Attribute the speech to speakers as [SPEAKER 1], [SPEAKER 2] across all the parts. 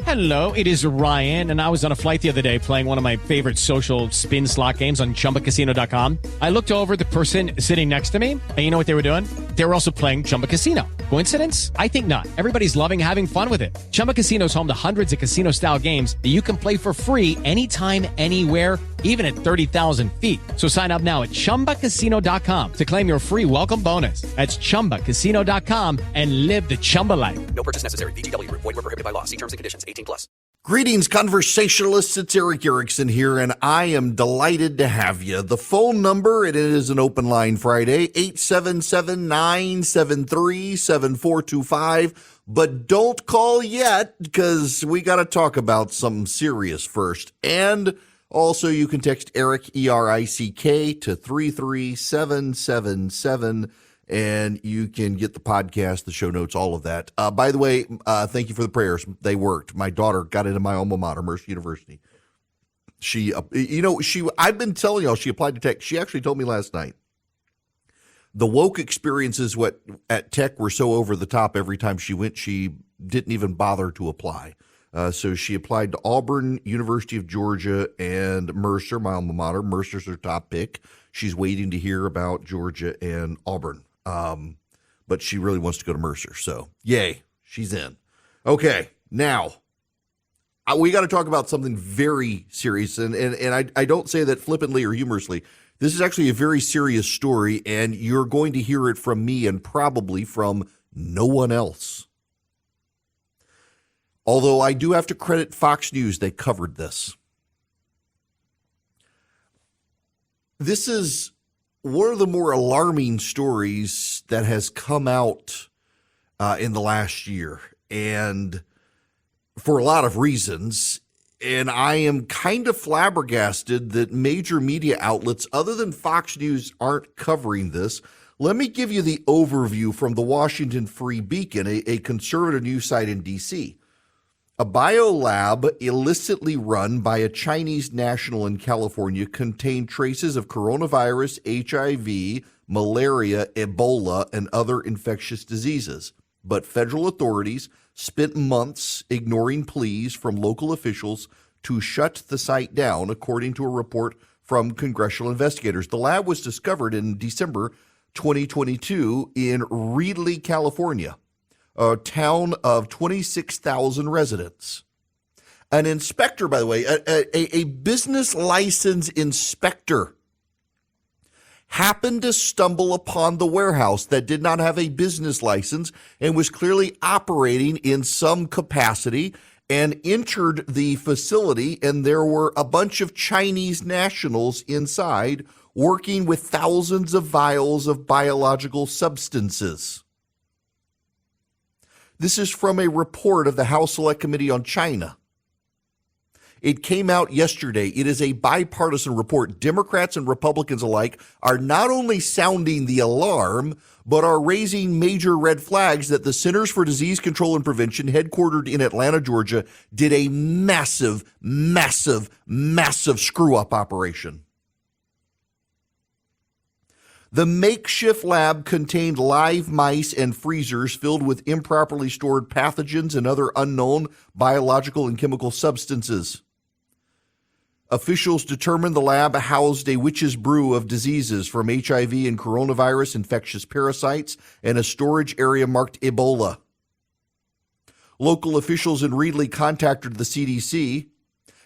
[SPEAKER 1] Hello, it is Ryan, and I was on a flight the other day playing one of my favorite social spin slot games on ChumbaCasino.com. I looked over at the person sitting next to me, and you know what they were doing? They were also playing Chumba Casino. Coincidence? I think not. Everybody's loving having fun with it. Chumba Casino is home to hundreds of casino-style games that you can play for free anytime, anywhere, even at 30,000 feet. So sign up now at ChumbaCasino.com to claim your free welcome bonus. That's ChumbaCasino.com and live the Chumba life.
[SPEAKER 2] No purchase necessary. VGW. Void where prohibited by law. See terms and conditions. 18+.
[SPEAKER 3] Greetings, conversationalists. It's Eric Erickson here, and I am delighted to have you. The phone number, it is an open line Friday, 877-973-7425. But don't call yet, because we got to talk about something serious first. And also, you can text Eric, E-R-I-C-K, to 33777, and you can get the podcast, the show notes, all of that. By the way, thank you for the prayers. They worked. My daughter got into my alma mater, Mercer University. I've been telling y'all, she applied to Tech. She actually told me last night, the woke experiences at Tech were so over the top every time she went, she didn't even bother to apply. So she applied to Auburn, University of Georgia, and Mercer, my alma mater. Mercer's her top pick. She's waiting to hear about Georgia and Auburn. But she really wants to go to Mercer. So, yay, she's in. Okay, now, we got to talk about something very serious. And I don't say that flippantly or humorously. This is actually a very serious story, and you're going to hear it from me and probably from no one else. Although I do have to credit Fox News, they covered this. This is one of the more alarming stories that has come out in the last year, and for a lot of reasons. And I am kind of flabbergasted that major media outlets other than Fox News aren't covering this. Let me give you the overview from the Washington Free Beacon, a conservative news site in D.C. A biolab illicitly run by a Chinese national in California contained traces of coronavirus, HIV, malaria, Ebola, and other infectious diseases. But federal authorities spent months ignoring pleas from local officials to shut the site down, according to a report from congressional investigators. The lab was discovered in December 2022 in Reedley, California, a town of 26,000 residents. An inspector, by the way, a business license inspector, happened to stumble upon the warehouse that did not have a business license and was clearly operating in some capacity, and entered the facility, and there were a bunch of Chinese nationals inside working with thousands of vials of biological substances. This is from a report of the House Select Committee on China. It came out yesterday. It is a bipartisan report. Democrats and Republicans alike are not only sounding the alarm, but are raising major red flags that the Centers for Disease Control and Prevention, headquartered in Atlanta, Georgia, did a massive screw-up operation. The makeshift lab contained live mice and freezers filled with improperly stored pathogens and other unknown biological and chemical substances. Officials determined the lab housed a witch's brew of diseases from HIV and coronavirus, infectious parasites, and a storage area marked Ebola. Local officials in Reedley contacted the CDC,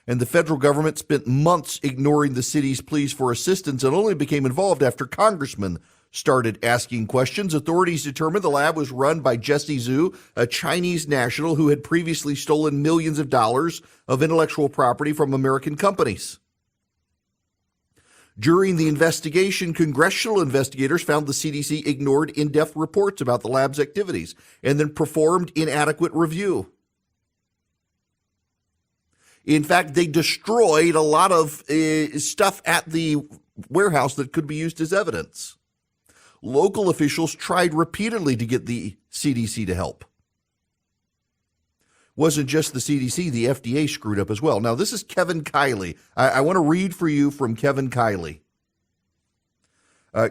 [SPEAKER 3] and the federal government spent months ignoring the city's pleas for assistance and only became involved after congressmen started asking questions. Authorities determined the lab was run by Jesse Zhu, a Chinese national who had previously stolen millions of dollars of intellectual property from American companies. During the investigation, congressional investigators found the CDC ignored in-depth reports about the lab's activities and then performed inadequate review. In fact, they destroyed a lot of stuff at the warehouse that could be used as evidence. Local officials tried repeatedly to get the CDC to help. Wasn't just the CDC, the FDA screwed up as well. Now, this is Kevin Kiley. I want to read for you from Kevin Kiley.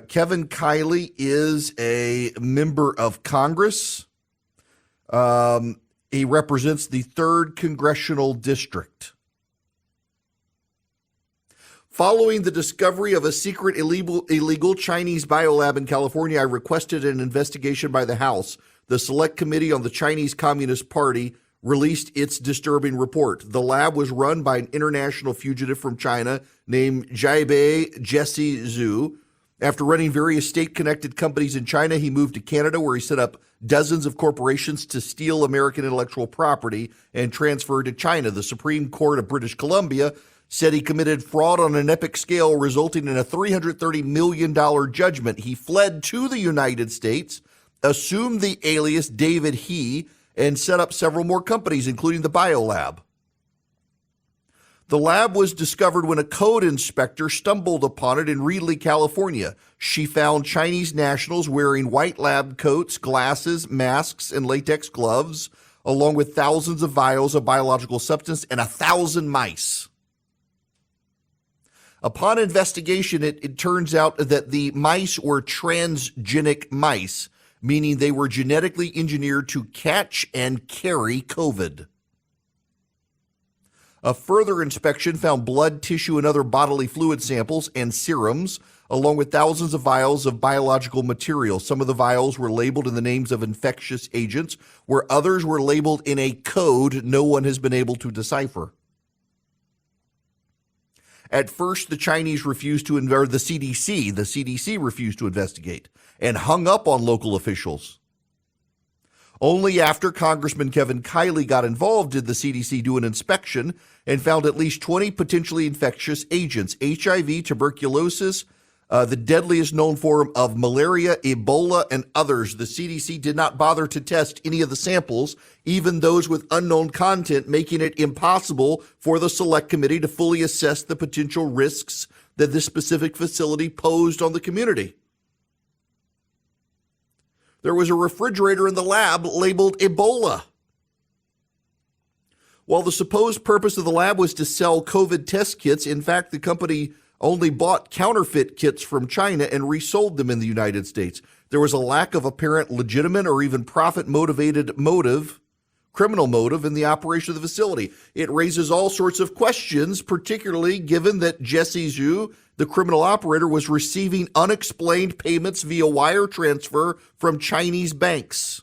[SPEAKER 3] Kevin Kiley is a member of Congress. He represents the 3rd Congressional District. Following the discovery of a secret illegal Chinese biolab in California, I requested an investigation by the House. The Select Committee on the Chinese Communist Party released its disturbing report. The lab was run by an international fugitive from China named Jesse Zhu. After running various state-connected companies in China, he moved to Canada, where he set up dozens of corporations to steal American intellectual property and transfer to China. The Supreme Court of British Columbia said he committed fraud on an epic scale, resulting in a $330 million judgment. He fled to the United States, assumed the alias David He, and set up several more companies, including the Biolab. The lab was discovered when a code inspector stumbled upon it in Reedley, California. She found Chinese nationals wearing white lab coats, glasses, masks, and latex gloves, along with thousands of vials of biological substance and 1,000 mice. Upon investigation, it turns out that the mice were transgenic mice, meaning they were genetically engineered to catch and carry COVID. A further inspection found blood, tissue, and other bodily fluid samples and serums, along with thousands of vials of biological material. Some of the vials were labeled in the names of infectious agents, where others were labeled in a code no one has been able to decipher. At first, the Chinese refused to, or the CDC refused to investigate and hung up on local officials. Only after Congressman Kevin Kiley got involved did the CDC do an inspection and found at least 20 potentially infectious agents: HIV, tuberculosis, the deadliest known form of malaria, Ebola, and others. The CDC did not bother to test any of the samples, even those with unknown content, making it impossible for the Select Committee to fully assess the potential risks that this specific facility posed on the community. There was a refrigerator in the lab labeled Ebola. While the supposed purpose of the lab was to sell COVID test kits, in fact, the company only bought counterfeit kits from China and resold them in the United States. There was a lack of apparent legitimate or even profit-motivated criminal motive in the operation of the facility. It raises all sorts of questions, particularly given that Jesse Zhu, the criminal operator, was receiving unexplained payments via wire transfer from Chinese banks.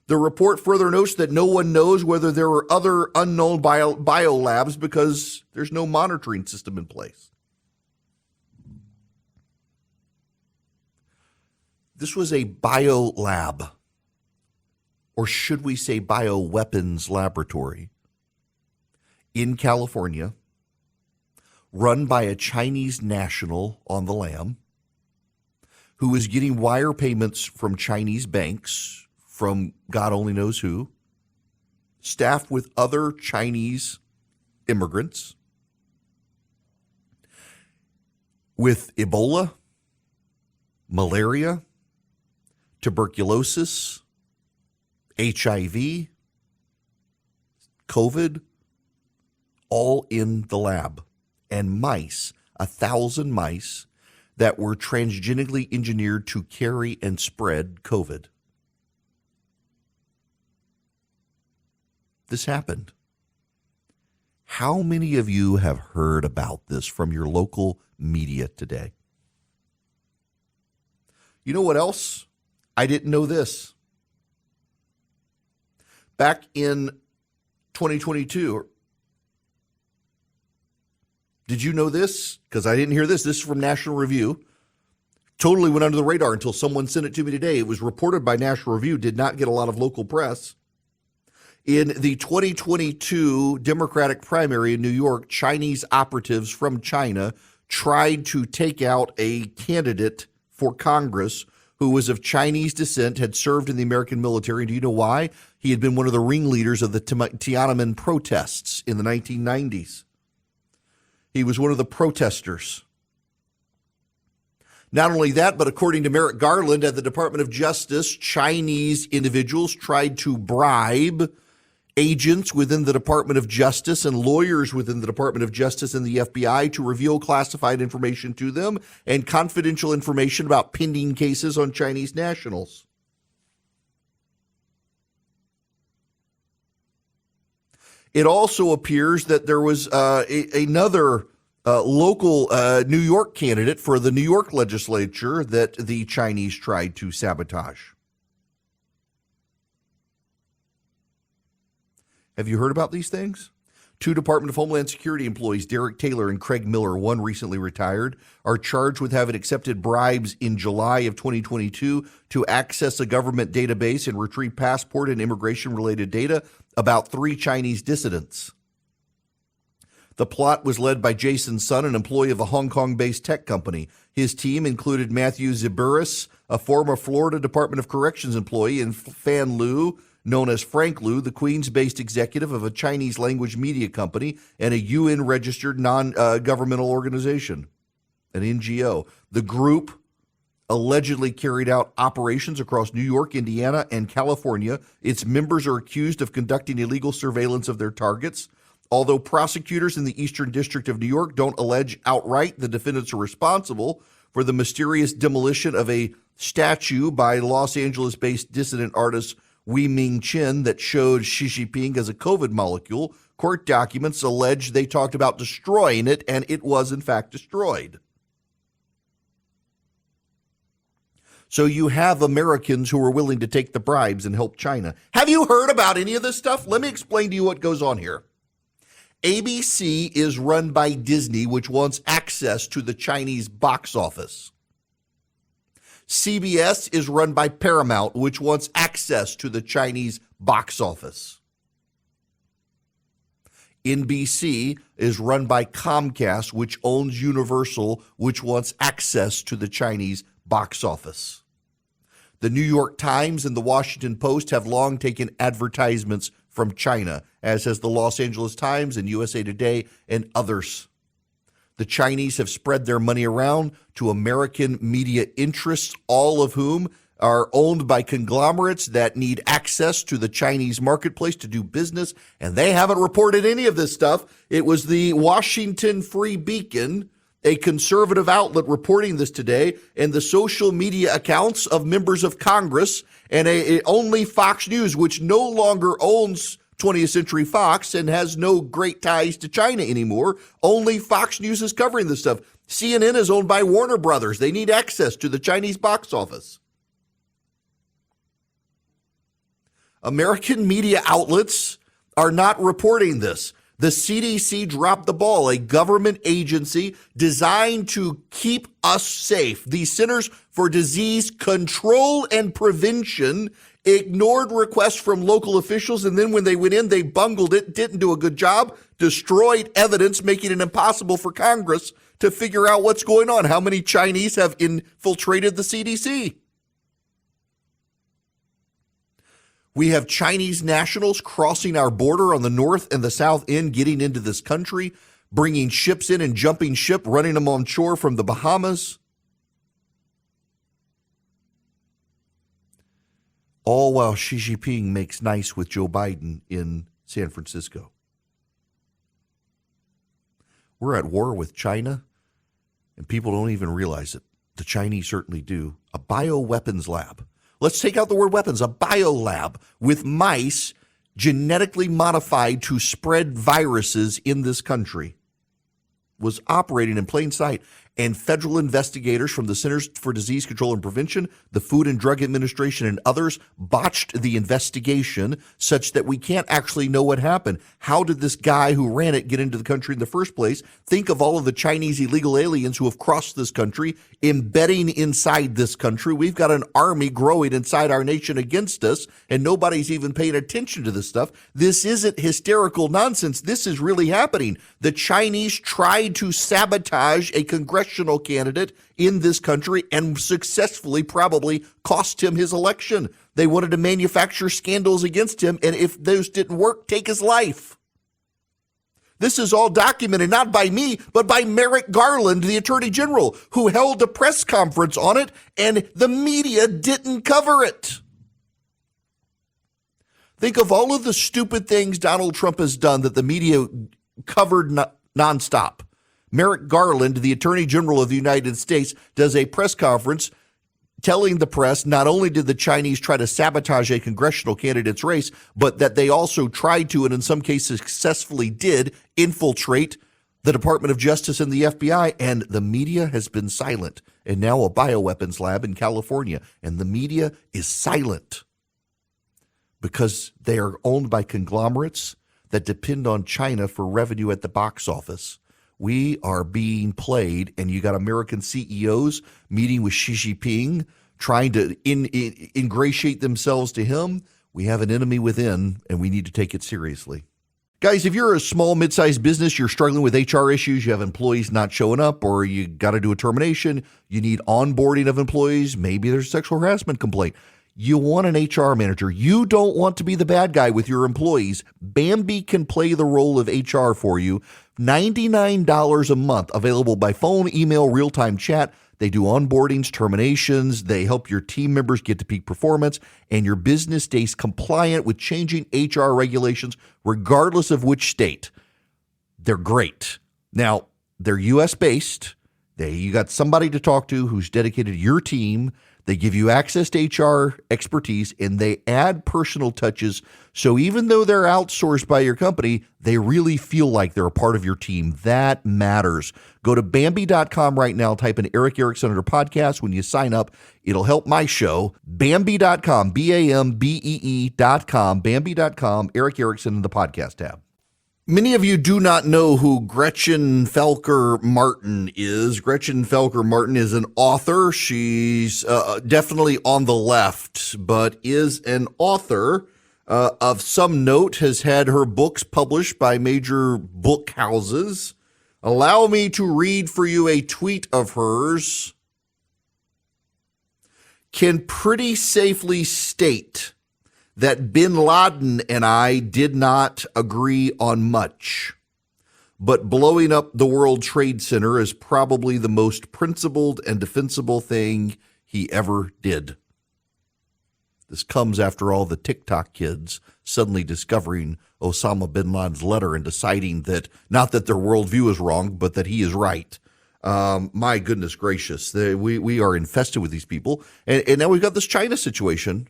[SPEAKER 3] The report further notes that no one knows whether there are other unknown biolabs because there's no monitoring system in place. This was a biolab, or should we say bioweapons laboratory, in California, run by a Chinese national on the lam who was getting wire payments from Chinese banks from God only knows who, staffed with other Chinese immigrants with Ebola, malaria, tuberculosis, HIV, COVID, all in the lab. And mice, 1,000 mice that were transgenically engineered to carry and spread COVID. This happened. How many of you have heard about this from your local media today? You know what else? I didn't know this. Back in 2022, did you know this? Because I didn't hear this. This is from National Review. Totally went under the radar until someone sent it to me today. It was reported by National Review, did not get a lot of local press. In the 2022 Democratic primary in New York, Chinese operatives from China tried to take out a candidate for Congress who was of Chinese descent, had served in the American military. Do you know why? He had been one of the ringleaders of the Tiananmen protests in the 1990s. He was one of the protesters. Not only that, but according to Merrick Garland at the Department of Justice, Chinese individuals tried to bribe agents within the Department of Justice and lawyers within the Department of Justice and the FBI to reveal classified information to them and confidential information about pending cases on Chinese nationals. It also appears that there was another local New York candidate for the New York legislature that the Chinese tried to sabotage. Have you heard about these things? Two Department of Homeland Security employees, Derek Taylor and Craig Miller, one recently retired, are charged with having accepted bribes in July of 2022 to access a government database and retrieve passport and immigration-related data about 3 Chinese dissidents. The plot was led by Jason Sun, an employee of a Hong Kong-based tech company. His team included Matthew Ziburis, a former Florida Department of Corrections employee, and Fan Liu, known as Frank Liu, the Queens-based executive of a Chinese-language media company and a UN-registered non-governmental organization, an NGO. The group allegedly carried out operations across New York, Indiana, and California. Its members are accused of conducting illegal surveillance of their targets. Although prosecutors in the Eastern District of New York don't allege outright the defendants are responsible for the mysterious demolition of a statue by Los Angeles-based dissident artist Wei Ming-Chen that showed Xi Jinping as a COVID molecule, court documents allege they talked about destroying it, and it was in fact destroyed. So you have Americans who are willing to take the bribes and help China. Have you heard about any of this stuff? Let me explain to you what goes on here. ABC is run by Disney, which wants access to the Chinese box office. CBS is run by Paramount, which wants access to the Chinese box office. NBC is run by Comcast, which owns Universal, which wants access to the Chinese box office. The New York Times and the Washington Post have long taken advertisements from China, as has the Los Angeles Times and USA Today and others. The Chinese have spread their money around to American media interests, all of whom are owned by conglomerates that need access to the Chinese marketplace to do business, and they haven't reported any of this stuff. It was the Washington Free Beacon, a conservative outlet, reporting this today, and the social media accounts of members of Congress, and only Fox News, which no longer owns 20th Century Fox and has no great ties to China anymore. Only Fox News is covering this stuff. CNN is owned by Warner Brothers. They need access to the Chinese box office. American media outlets are not reporting this. The CDC dropped the ball, a government agency designed to keep us safe. The Centers for Disease Control and Prevention ignored requests from local officials, and then when they went in, they bungled it, didn't do a good job, destroyed evidence, making it impossible for Congress to figure out what's going on. How many Chinese have infiltrated the CDC? We have Chinese nationals crossing our border on the north and the south end, getting into this country, bringing ships in and jumping ship, running them on shore from the Bahamas. All while Xi Jinping makes nice with Joe Biden in San Francisco. We're at war with China, and people don't even realize it. The Chinese certainly do. A bioweapons lab. Let's take out the word weapons. A biolab with mice genetically modified to spread viruses in this country was operating in plain sight. And federal investigators from the Centers for Disease Control and Prevention, the Food and Drug Administration, and others botched the investigation such that we can't actually know what happened. How did this guy who ran it get into the country in the first place? Think of all of the Chinese illegal aliens who have crossed this country, embedding inside this country. We've got an army growing inside our nation against us, and nobody's even paying attention to this stuff. This isn't hysterical nonsense. This is really happening. The Chinese tried to sabotage a congressional candidate in this country and successfully probably cost him his election. They wanted to manufacture scandals against him, and if those didn't work, take his life. This is all documented, not by me, but by Merrick Garland, the Attorney General, who held a press conference on it, and the media didn't cover it. Think of all of the stupid things Donald Trump has done that the media covered nonstop. Merrick Garland, the Attorney General of the United States, does a press conference telling the press not only did the Chinese try to sabotage a congressional candidate's race, but that they also tried to, and in some cases successfully did, infiltrate the Department of Justice and the FBI, and the media has been silent. And now a bioweapons lab in California, and the media is silent because they are owned by conglomerates that depend on China for revenue at the box office. We are being played, and you got American CEOs meeting with Xi Jinping, trying to ingratiate themselves to him. We have an enemy within, and we need to take it seriously. Guys, if you're a small, mid-sized business, you're struggling with HR issues, you have employees not showing up, or you got to do a termination, you need onboarding of employees, maybe there's a sexual harassment complaint. You want an HR manager. You don't want to be the bad guy with your employees. Bambee can play the role of HR for you. $99 a month, available by phone, email, real-time chat. They do onboardings, terminations. They help your team members get to peak performance, and your business stays compliant with changing HR regulations, regardless of which state. They're great. Now, they're U.S.-based. You got somebody to talk to who's dedicated to your team. They give you access to HR expertise, and they add personal touches. So even though they're outsourced by your company, they really feel like they're a part of your team. That matters. Go to Bambee.com right now. Type in Eric Erickson under podcast. When you sign up, it'll help my show. Bambee.com, Bambee.com, Bambee.com, Eric Erickson in the podcast tab. Many of you do not know who Gretchen Felker Martin is. Gretchen Felker Martin is an author. She's definitely on the left, but is an author of some note, has had her books published by major book houses. Allow me to read for you a tweet of hers. Can pretty safely state that bin Laden and I did not agree on much, but blowing up the World Trade Center is probably the most principled and defensible thing he ever did. This comes after all the TikTok kids suddenly discovering Osama bin Laden's letter and deciding that not that their worldview is wrong, but that he is right. My goodness gracious, we are infested with these people. And now we've got this China situation.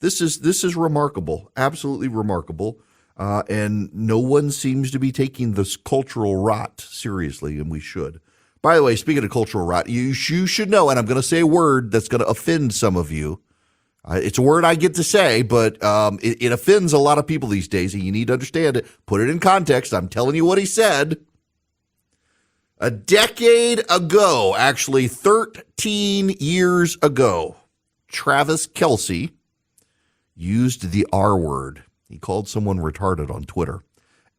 [SPEAKER 3] This is remarkable, absolutely remarkable, and no one seems to be taking this cultural rot seriously, and we should. By the way, speaking of cultural rot, you should know, and I'm going to say a word that's going to offend some of you. It's a word I get to say, but it offends a lot of people these days, and you need to understand it. Put it in context. I'm telling you what he said. A decade ago, actually 13 years ago, Travis Kelce used the R word. He called someone retarded on Twitter.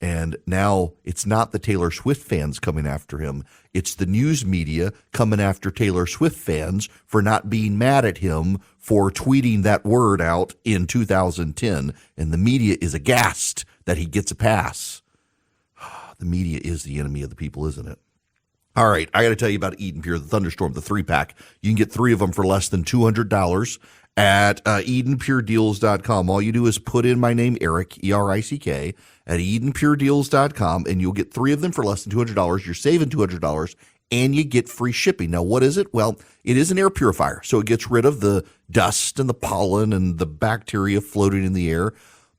[SPEAKER 3] And now it's not the Taylor Swift fans coming after him. It's the news media coming after Taylor Swift fans for not being mad at him for tweeting that word out in 2010. And the media is aghast that he gets a pass. The media is the enemy of the people, isn't it? All right, I got to tell you about Eden Pure, the Thunderstorm, the 3-pack. You can get 3 of them for less than $200 at EdenPureDeals.com. All you do is put in my name, Eric, E-R-I-C-K, at EdenPureDeals.com, and you'll get 3 of them for less than $200. You're saving $200, and you get free shipping. Now, what is it? Well, it is an air purifier, so it gets rid of the dust and the pollen and the bacteria floating in the air,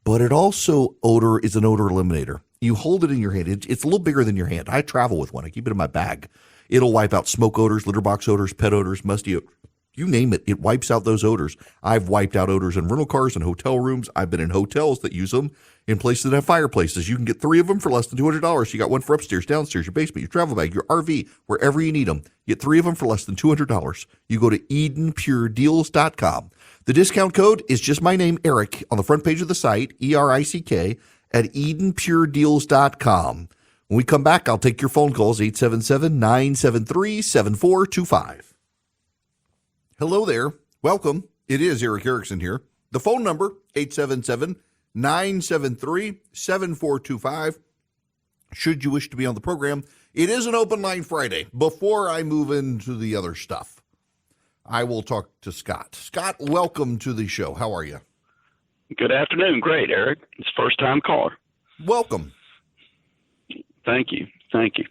[SPEAKER 3] but it also is an odor eliminator. You hold it in your hand. It's a little bigger than your hand. I travel with one. I keep it in my bag. It'll wipe out smoke odors, litter box odors, pet odors, musty odors. You name it, it wipes out those odors. I've wiped out odors in rental cars and hotel rooms. I've been in hotels that use them in places that have fireplaces. You can get 3 of them for less than $200. You got one for upstairs, downstairs, your basement, your travel bag, your RV, wherever you need them. Get 3 of them for less than $200. You go to EdenPureDeals.com. The discount code is just my name, Eric, on the front page of the site, E-R-I-C-K, at EdenPureDeals.com. When we come back, I'll take your phone calls, 877-973-7425. Hello there. Welcome. It is Eric Erickson here. The phone number, 877-973-7425. Should you wish to be on the program, it is an open line Friday. Before I move into the other stuff, I will talk to Scott. Scott, welcome to the show. How are you?
[SPEAKER 4] Good afternoon. Great, Eric. It's first time caller.
[SPEAKER 3] Welcome.
[SPEAKER 4] Thank you. Thank you.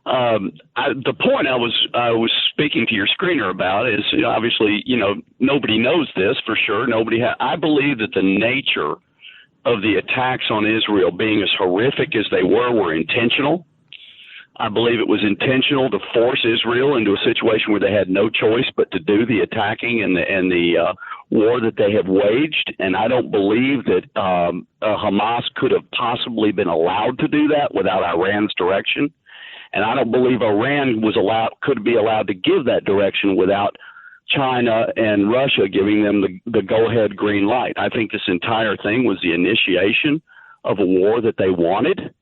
[SPEAKER 4] The point I was speaking to your screener about is, obviously, nobody knows this for sure. I believe that the nature of the attacks on Israel being as horrific as they were intentional. I believe it was intentional to force Israel into a situation where they had no choice but to do the attacking and the war that they have waged. And I don't believe that Hamas could have possibly been allowed to do that without Iran's direction. And I don't believe Iran could be allowed to give that direction without China and Russia giving them the go-ahead green light. I think this entire thing was the initiation of a war that they wanted,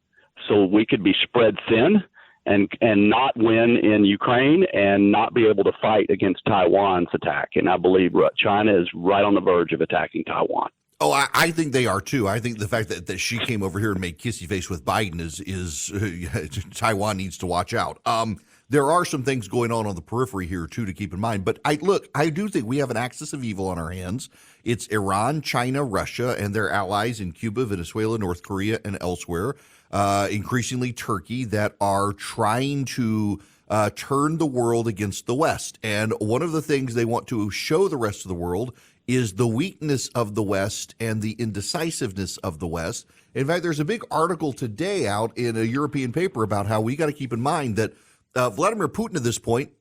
[SPEAKER 4] so we could be spread thin and not win in Ukraine and not be able to fight against Taiwan's attack. And I believe China is right on the verge of attacking Taiwan.
[SPEAKER 3] Oh, I think they are too. I think the fact that she came over here and made kissy face with Biden is Taiwan needs to watch out. There are some things going on the periphery here too to keep in mind. But I do think we have an axis of evil on our hands. It's Iran, China, Russia, and their allies in Cuba, Venezuela, North Korea, and elsewhere. Increasingly Turkey, that are trying to turn the world against the West. And one of the things they want to show the rest of the world is the weakness of the West and the indecisiveness of the West. In fact, there's a big article today out in a European paper about how we got to keep in mind that Vladimir Putin at this point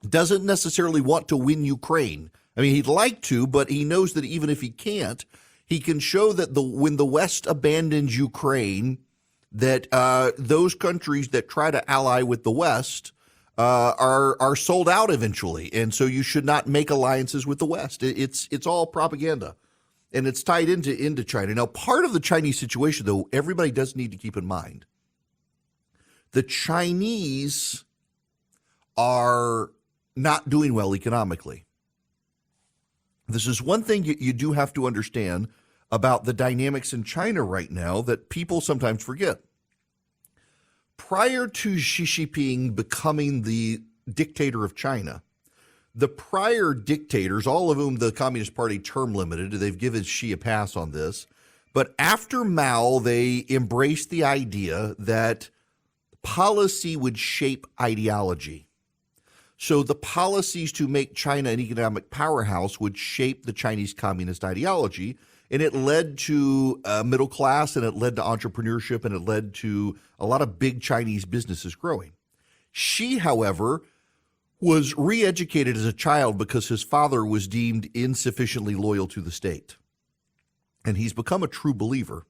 [SPEAKER 3] doesn't necessarily want to win Ukraine. I mean, he'd like to, but he knows that even if he can't, he can show that when the West abandons Ukraine, that those countries that try to ally with the West are sold out eventually, and so you should not make alliances with the West. It's all propaganda, and it's tied into China. Now, part of the Chinese situation, though, everybody does need to keep in mind. The Chinese are not doing well economically. This is one thing you do have to understand about the dynamics in China right now that people sometimes forget. Prior to Xi Jinping becoming the dictator of China, the prior dictators, all of whom the Communist Party term limited, they've given Xi a pass on this, but after Mao, they embraced the idea that policy would shape ideology. So the policies to make China an economic powerhouse would shape the Chinese communist ideology. And it led to middle class, and it led to entrepreneurship, and it led to a lot of big Chinese businesses growing. Xi, however, was re-educated as a child because his father was deemed insufficiently loyal to the state. And he's become a true believer.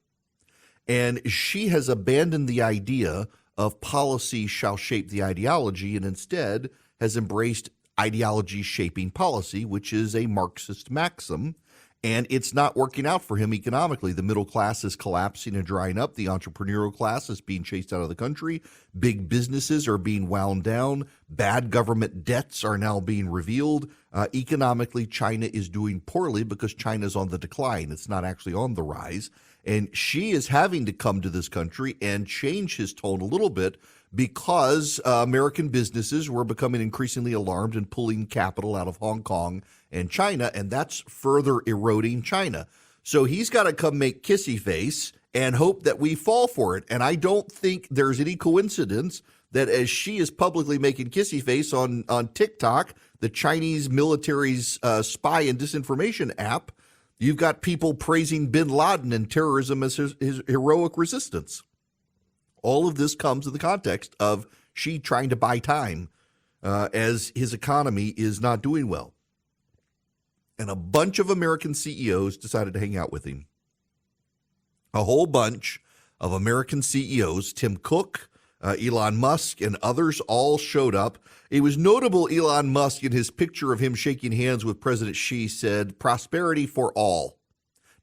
[SPEAKER 3] And Xi has abandoned the idea of policy shall shape the ideology, and instead has embraced ideology shaping policy, which is a Marxist maxim. And it's not working out for him economically. The middle class is collapsing and drying up. The entrepreneurial class is being chased out of the country. Big businesses are being wound down. Bad government debts are now being revealed. Economically, China is doing poorly because China is on the decline. It's not actually on the rise. And Xi is having to come to this country and change his tone a little bit because American businesses were becoming increasingly alarmed and pulling capital out of Hong Kong and China, and that's further eroding China. So he's got to come make kissy face and hope that we fall for it. And I don't think there's any coincidence that as Xi is publicly making kissy face on TikTok, the Chinese military's spy and disinformation app, you've got people praising bin Laden and terrorism as his heroic resistance. All of this comes in the context of Xi trying to buy time as his economy is not doing well. And a bunch of American CEOs decided to hang out with him. A whole bunch of American CEOs, Tim Cook, Elon Musk, and others all showed up. It was notable Elon Musk, in his picture of him shaking hands with President Xi, said, "Prosperity for all."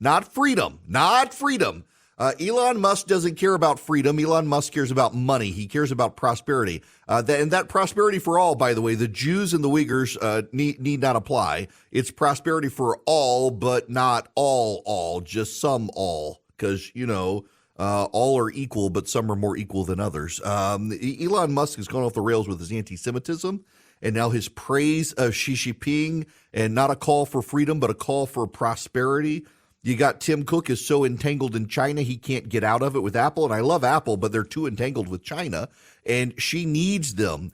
[SPEAKER 3] Not freedom, not freedom. Elon Musk doesn't care about freedom. Elon Musk cares about money. He cares about prosperity. And that prosperity for all, by the way, the Jews and the Uyghurs need not apply. It's prosperity for all, but not all, just some all. Because, all are equal, but some are more equal than others. Elon Musk has gone off the rails with his anti-Semitism, and now his praise of Xi Jinping, and not a call for freedom, but a call for prosperity. You got Tim Cook is so entangled in China, he can't get out of it with Apple. And I love Apple, but they're too entangled with China, and she needs them.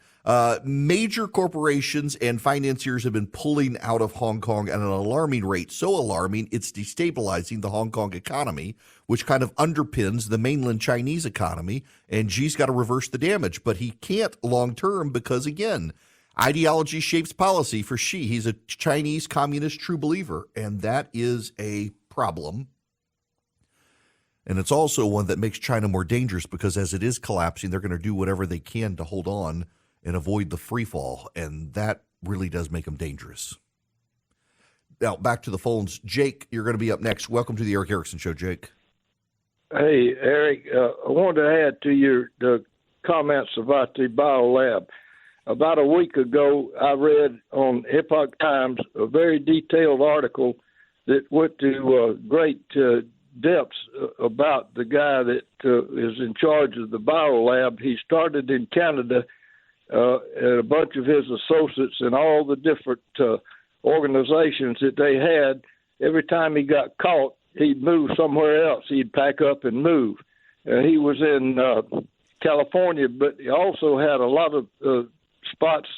[SPEAKER 3] Major corporations and financiers have been pulling out of Hong Kong at an alarming rate. So alarming, it's destabilizing the Hong Kong economy, which kind of underpins the mainland Chinese economy. And Xi's got to reverse the damage, but he can't long term because, again, ideology shapes policy for Xi. He's a Chinese communist true believer, and that is a problem. And it's also one that makes China more dangerous because as it is collapsing, they're going to do whatever they can to hold on and avoid the free fall. And that really does make them dangerous. Now, back to the phones. Jake, you're going to be up next. Welcome to the Eric Erickson Show, Jake.
[SPEAKER 5] Hey, Eric, I wanted to add to the comments about the biolab. About a week ago, I read on Epoch Times a very detailed article that went to great depths about the guy that is in charge of the biolab. He started in Canada, and a bunch of his associates and all the different organizations that they had. Every time he got caught, he'd move somewhere else. He'd pack up and move. He was in California, but he also had a lot of spots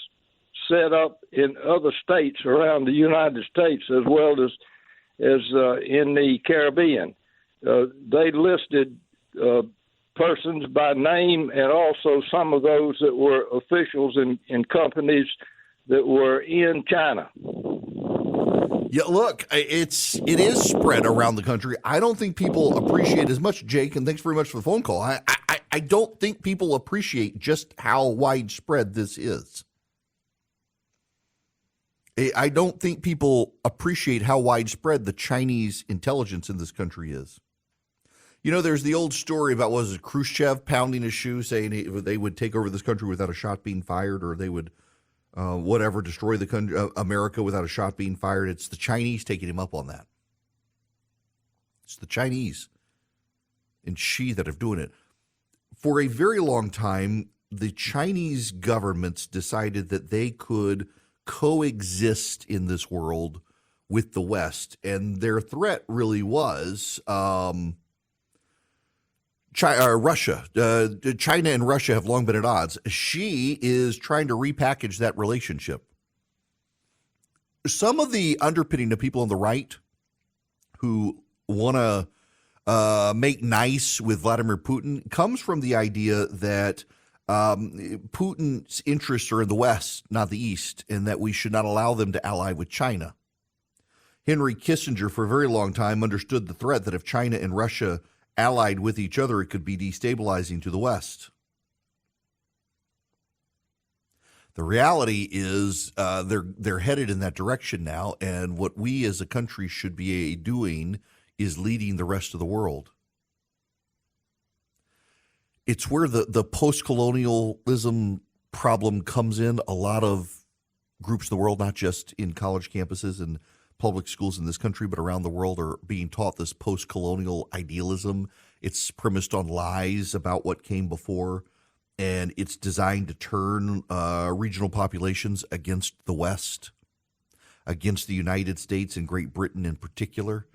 [SPEAKER 5] set up in other states around the United States as well as in the Caribbean. They listed persons by name and also some of those that were officials in companies that were in China.
[SPEAKER 3] Yeah, look, it is spread around the country. I don't think people appreciate as much, Jake, and thanks very much for the phone call. I don't think people appreciate just how widespread this is. I don't think people appreciate how widespread the Chinese intelligence in this country is. You know, there's the old story about, was it Khrushchev pounding his shoe saying they would take over this country without a shot being fired, or they would, destroy the country, America without a shot being fired. It's the Chinese taking him up on that. It's the Chinese and Xi that are doing it. For a very long time, the Chinese governments decided that they could coexist in this world with the West, and their threat really was Russia. China and Russia have long been at odds. Xi is trying to repackage that relationship. Some of the underpinning of people on the right who want to make nice with Vladimir Putin comes from the idea that Putin's interests are in the West, not the East, and that we should not allow them to ally with China. Henry Kissinger, for a very long time, understood the threat that if China and Russia allied with each other, it could be destabilizing to the West. The reality is they're headed in that direction now, and what we as a country should be doing is leading the rest of the world. It's where the post-colonialism problem comes in. A lot of groups in the world, not just in college campuses and public schools in this country, but around the world, are being taught this post-colonial idealism. It's premised on lies about what came before, and it's designed to turn regional populations against the West, against the United States and Great Britain in particular.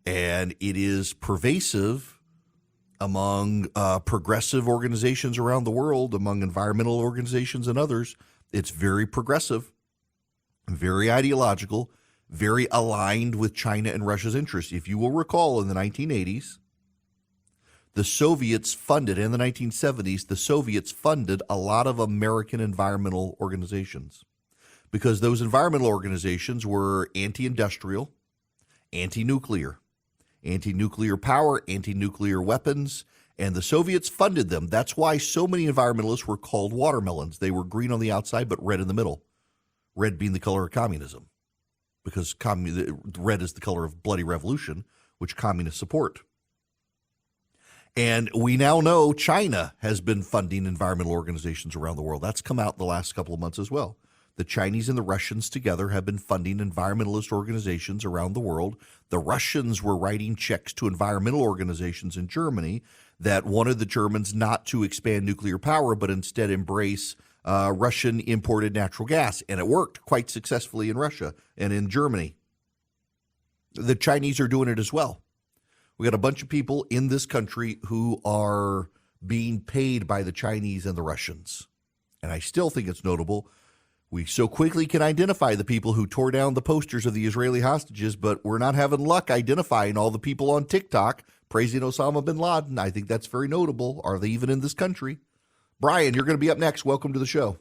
[SPEAKER 3] And it is pervasive among progressive organizations around the world, among environmental organizations and others. It's very progressive, very ideological, very aligned with China and Russia's interests. If you will recall, in the 1980s, the Soviets funded, in the 1970s, the Soviets funded a lot of American environmental organizations because those environmental organizations were anti-industrial, anti-nuclear power, anti-nuclear weapons, and the Soviets funded them. That's why so many environmentalists were called watermelons. They were green on the outside but red in the middle, red being the color of communism, because red is the color of bloody revolution, which communists support. And we now know China has been funding environmental organizations around the world. That's come out in the last couple of months as well. The Chinese and the Russians together have been funding environmentalist organizations around the world. The Russians were writing checks to environmental organizations in Germany that wanted the Germans not to expand nuclear power, but instead embrace Russian imported natural gas. And it worked quite successfully in Russia and in Germany. The Chinese are doing it as well. We got a bunch of people in this country who are being paid by the Chinese and the Russians. And I still think it's notable. We so quickly can identify the people who tore down the posters of the Israeli hostages, but we're not having luck identifying all the people on TikTok praising Osama bin Laden. I think that's very notable. Are they even in this country? Brian, you're going to be up next. Welcome to the show.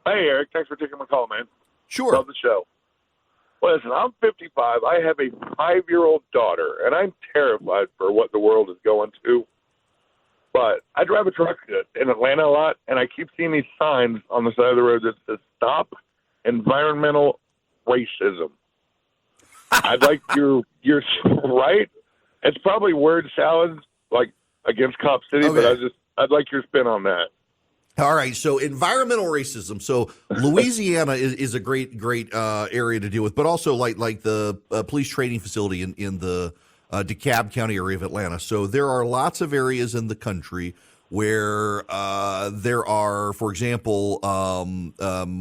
[SPEAKER 6] Hey, Eric. Thanks for taking my call, man.
[SPEAKER 3] Sure.
[SPEAKER 6] Love the show. Well, listen, I'm 55. I have a 5-year-old daughter, and I'm terrified for what the world is going to. But I drive a truck in Atlanta a lot, and I keep seeing these signs on the side of the road that says, "Stop environmental racism." I'd like you're right. It's probably word salad, like against Cop City,
[SPEAKER 3] Okay.
[SPEAKER 6] but I'd like your spin on that.
[SPEAKER 3] All right, so environmental racism. So Louisiana is a great area to deal with, but also like the police training facility in the DeKalb County area of Atlanta. So there are lots of areas in the country where there are, for example,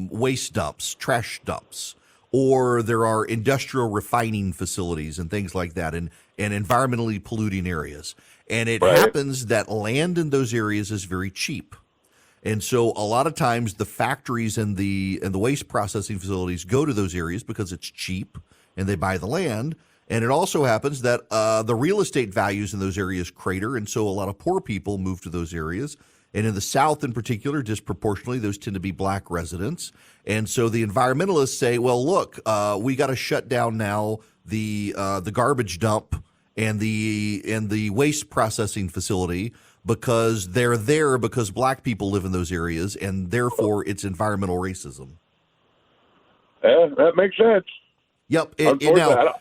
[SPEAKER 3] waste dumps, trash dumps, or there are industrial refining facilities and things like that, and environmentally polluting areas. And it happens that land in those areas is very cheap. And so a lot of times the factories and the waste processing facilities go to those areas because it's cheap and they buy the land. And it also happens that the real estate values in those areas crater. And so a lot of poor people move to those areas. And in the South in particular, disproportionately, those tend to be black residents. And so the environmentalists say, well, look, we got to shut down now the garbage dump and the waste processing facility because they're there because black people live in those areas, and therefore it's environmental racism.
[SPEAKER 6] Yeah, that makes sense.
[SPEAKER 3] Yep. And now,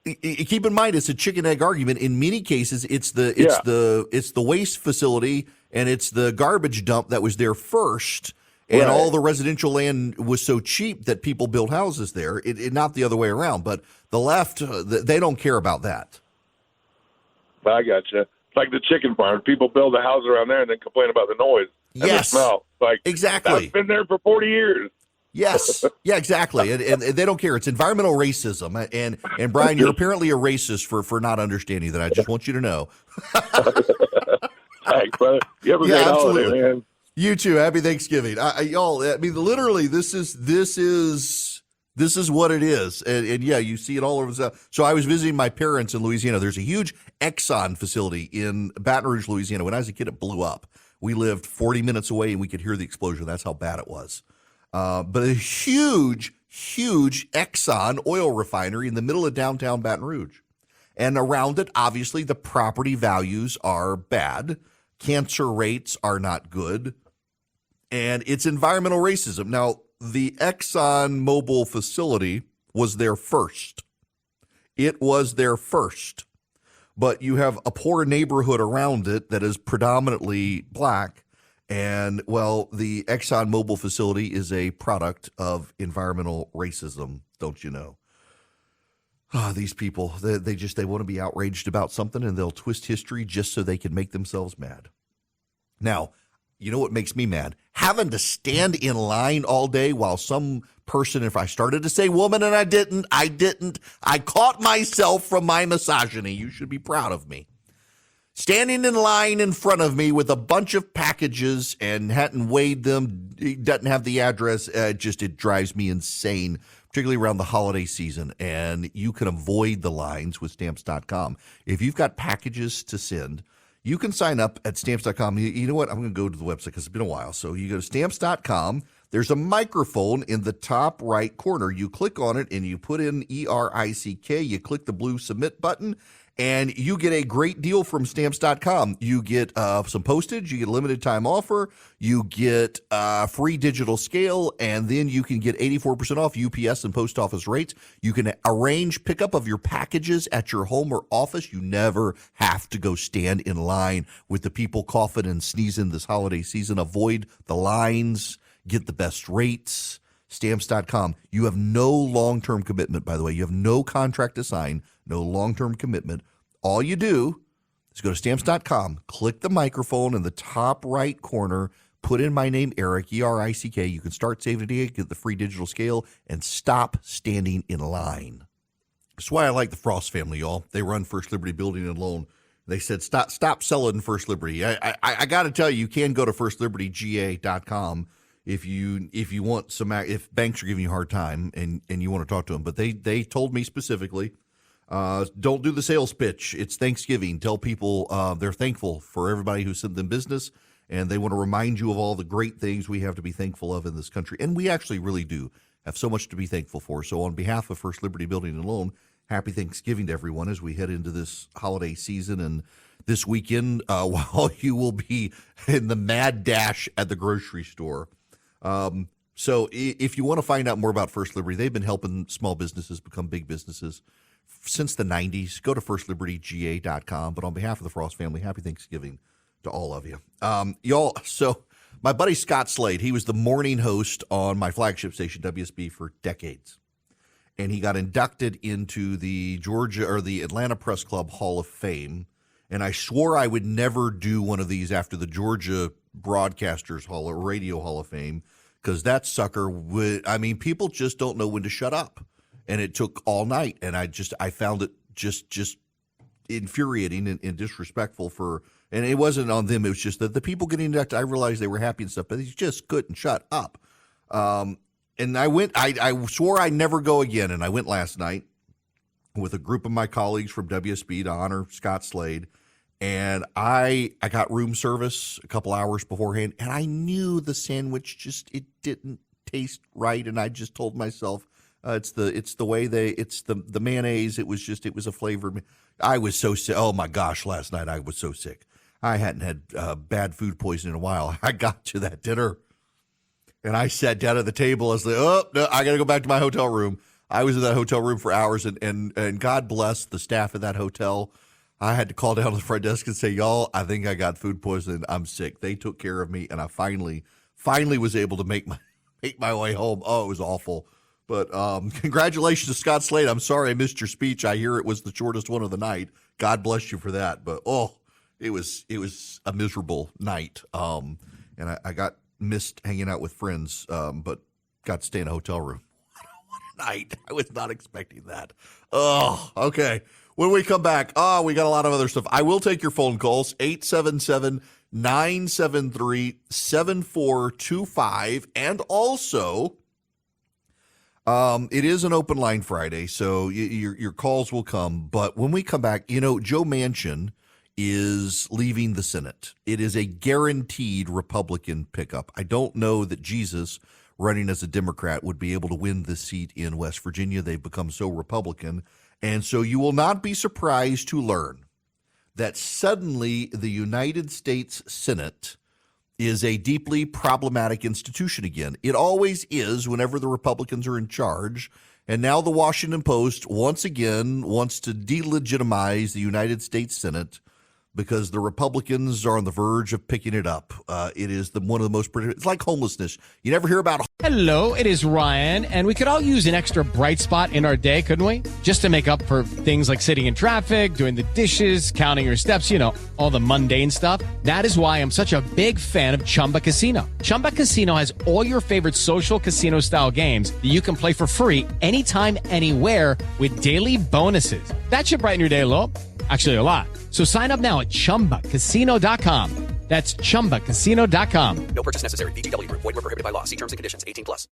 [SPEAKER 3] keep in mind, it's a chicken egg argument. In many cases, it's the waste facility and it's the garbage dump that was there first, and all the residential land was so cheap that people built houses there. Not the other way around. But the left, they don't care about that.
[SPEAKER 6] I gotcha. It's like the chicken farm. People build a house around there and then complain about the noise and the smell. Like,
[SPEAKER 3] exactly.
[SPEAKER 6] That's been there for 40 years.
[SPEAKER 3] Yes. Yeah, exactly. And they don't care. It's environmental racism. And Brian, you're apparently a racist for not understanding that. I just want you to know.
[SPEAKER 6] Thanks, brother. You have a great holiday, man.
[SPEAKER 3] You too. Happy Thanksgiving. Y'all, I mean, literally, this is what it is. And yeah, you see it all over the South. So I was visiting my parents in Louisiana. There's a huge Exxon facility in Baton Rouge, Louisiana. When I was a kid, it blew up. We lived 40 minutes away and we could hear the explosion. That's how bad it was. But a huge Exxon oil refinery in the middle of downtown Baton Rouge. And around it, obviously, the property values are bad. Cancer rates are not good. And it's environmental racism. Now, the Exxon Mobil facility was there first. It was there first. But you have a poor neighborhood around it that is predominantly black. And, well, the Exxon Mobil facility is a product of environmental racism, don't you know? These people, they want to be outraged about something, and they'll twist history just so they can make themselves mad. Now, you know what makes me mad? Having to stand in line all day while some person, if I started to say woman and I didn't, I caught myself from my misogyny. You should be proud of me. Standing in line in front of me with a bunch of packages and hadn't weighed them, doesn't have the address, it drives me insane, particularly around the holiday season. And you can avoid the lines with Stamps.com. If you've got packages to send, you can sign up at Stamps.com. You know what? I'm going to go to the website because it's been a while. So you go to Stamps.com. There's a microphone in the top right corner. You click on it and you put in ERICK. You click the blue submit button. And you get a great deal from Stamps.com. You get some postage, you get a limited time offer, you get free digital scale, and then you can get 84% off UPS and post office rates. You can arrange pickup of your packages at your home or office. You never have to go stand in line with the people coughing and sneezing this holiday season. Avoid the lines, get the best rates. Stamps.com. You have no long-term commitment, by the way. You have no contract to sign, no long-term commitment. All you do is go to Stamps.com, click the microphone in the top right corner, put in my name, Eric, E-R-I-C-K. You can start saving today, get the free digital scale, and stop standing in line. That's why I like the Frost family, y'all. They run First Liberty Building and Loan. They said, stop selling First Liberty. I got to tell you, you can go to firstlibertyga.com if you want some, if banks are giving you a hard time and you want to talk to them. But they told me specifically, don't do the sales pitch. It's Thanksgiving. Tell people they're thankful for everybody who sent them business, and they want to remind you of all the great things we have to be thankful of in this country. And we actually really do have so much to be thankful for. So on behalf of First Liberty Building and Loan, happy Thanksgiving to everyone as we head into this holiday season and this weekend while you will be in the mad dash at the grocery store. So if you want to find out more about First Liberty, they've been helping small businesses become big businesses since the 90s. Go to firstlibertyga.com. But on behalf of the Frost family, happy Thanksgiving to all of you. Y'all, so my buddy Scott Slade, he was the morning host on my flagship station, WSB, for decades. And he got inducted into the Atlanta Press Club Hall of Fame. And I swore I would never do one of these after the Georgia Broadcasters Hall or Radio Hall of Fame, because that sucker would, people just don't know when to shut up. And it took all night. And I found it just infuriating and disrespectful and it wasn't on them. It was just that the people getting inducted, I realized they were happy and stuff, but they just couldn't shut up. And I went, I swore I'd never go again. And I went last night with a group of my colleagues from WSB to honor Scott Slade. And I got room service a couple hours beforehand, and I knew the sandwich it didn't taste right. And I just told myself, it's the way the mayonnaise. It was a flavor. I was so sick. Oh my gosh. Last night I was so sick. I hadn't had bad food poisoning in a while. I got to that dinner and I sat down at the table. I was like, oh, no, I got to go back to my hotel room. I was in that hotel room for hours and God bless the staff of that hotel. I had to call down to the front desk and say, y'all, I think I got food poisoning. I'm sick. They took care of me. And I finally was able to make my way home. Oh, it was awful. But congratulations to Scott Slade. I'm sorry I missed your speech. I hear it was the shortest one of the night. God bless you for that. But, it was a miserable night. And I got missed hanging out with friends, but got to stay in a hotel room. What a night. I was not expecting that. Oh, okay. When we come back, we got a lot of other stuff. I will take your phone calls, 877-973-7425. And also, it is an open line Friday, so your calls will come. But when we come back, Joe Manchin is leaving the Senate. It is a guaranteed Republican pickup. I don't know that Jesus, running as a Democrat, would be able to win this seat in West Virginia. They've become so Republican. And so you will not be surprised to learn that suddenly the United States Senate is a deeply problematic institution again. It always is whenever the Republicans are in charge. And now the Washington Post once again wants to delegitimize the United States Senate because the Republicans are on the verge of picking it up. It is one of the most, it's like homelessness. You never hear about.
[SPEAKER 1] Hello, it is Ryan, and we could all use an extra bright spot in our day, couldn't we? Just to make up for things like sitting in traffic, doing the dishes, counting your steps, all the mundane stuff. That is why I'm such a big fan of Chumba Casino. Chumba Casino has all your favorite social casino style games that you can play for free anytime, anywhere with daily bonuses. That should brighten your day a little. Actually, a lot. So sign up now at ChumbaCasino.com. That's ChumbaCasino.com.
[SPEAKER 2] No purchase necessary. VGW Group. Void where prohibited by law. See terms and conditions. 18+.